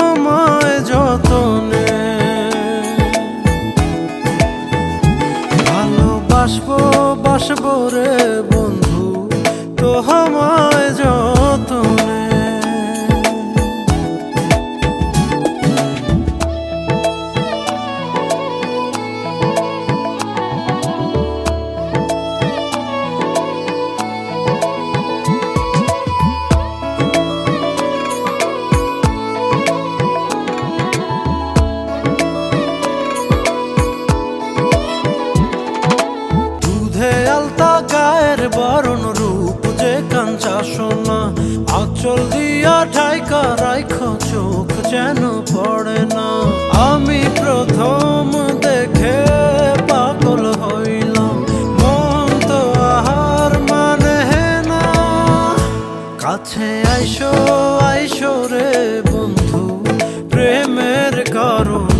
আমায় যতনে। ভালোবাসবো বাসবো রে বন্ধু তোমায় যতনে। আলতা গায়ের বরণ রূপ যে কাঞ্চা সোনা, আঁচল দিয়া ঢাইকা রাইখো চোখ যেন পড়ে না। আমি প্রথম দেখে পাগল হইলাম, মন তো আহার মানে না। কাছে আইসো আইসো রে বন্ধু প্রেমের কারণ